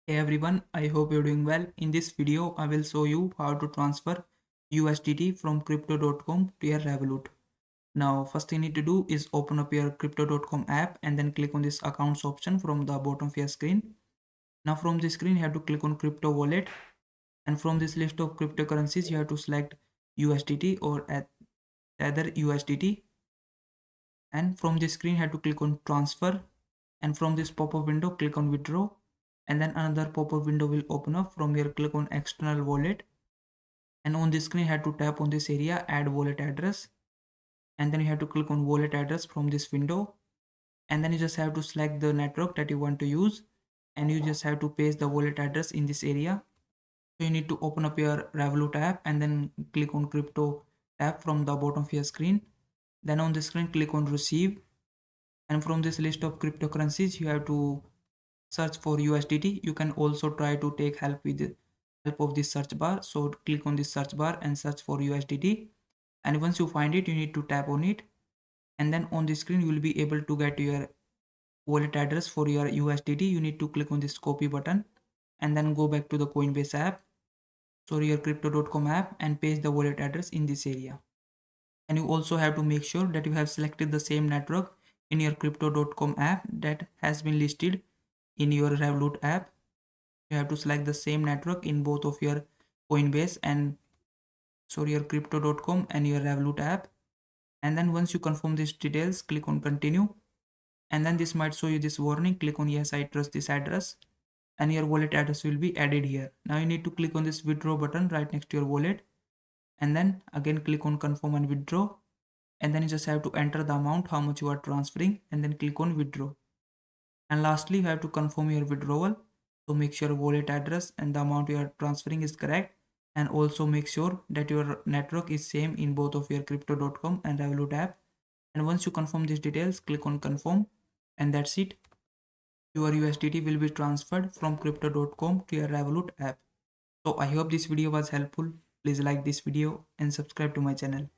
Hey everyone, I hope you're doing well. In this video, I will show you how to transfer USDT from crypto.com to your Revolut. Now, first thing you need to do is open up your crypto.com app and then click on this accounts option from the bottom of your screen. Now from this screen, you have to click on crypto wallet, and from this list of cryptocurrencies, you have to select USDT or other USDT. And from this screen, you have to click on transfer, and from this pop-up window click on withdraw, and then another pop-up window will open up. From here click on external wallet, and on this screen you have to tap on this area add wallet address, and then you have to click on wallet address from this window, and then you just have to select the network that you want to use, and you just have to paste the wallet address in this area. So you need to open up your Revolut app and then click on crypto tab from the bottom of your screen. Then on the screen click on receive, and from this list of cryptocurrencies you have to search for USDT. You can also try to take help with the help of this search bar. So click on this search bar and search for USDT, and once you find it you need to tap on it, and then on the screen you will be able to get your wallet address for your USDT. You need to click on this copy button and then go back to the Coinbase app, sorry, your crypto.com app, and paste the wallet address in this area. And you also have to make sure that you have selected the same network in your crypto.com app that has been listed in your Revolut app. You have to select the same network in both of your Coinbase and your crypto.com and your Revolut app. And then once you confirm these details, click on continue, and then this might show you this warning. Click on yes, I trust this address, and your wallet address will be added here. Now you need to click on this withdraw button right next to your wallet, and then again click on confirm and withdraw, and then you just have to enter the amount how much you are transferring, and then click on withdraw. And lastly you have to confirm your withdrawal. So make sure wallet address and the amount you are transferring is correct, and also make sure that your network is same in both of your crypto.com and Revolut app. And once you confirm these details, click on confirm, and that's it. Your USDT will be transferred from crypto.com to your Revolut app. So I hope this video was helpful. Please like this video and subscribe to my channel.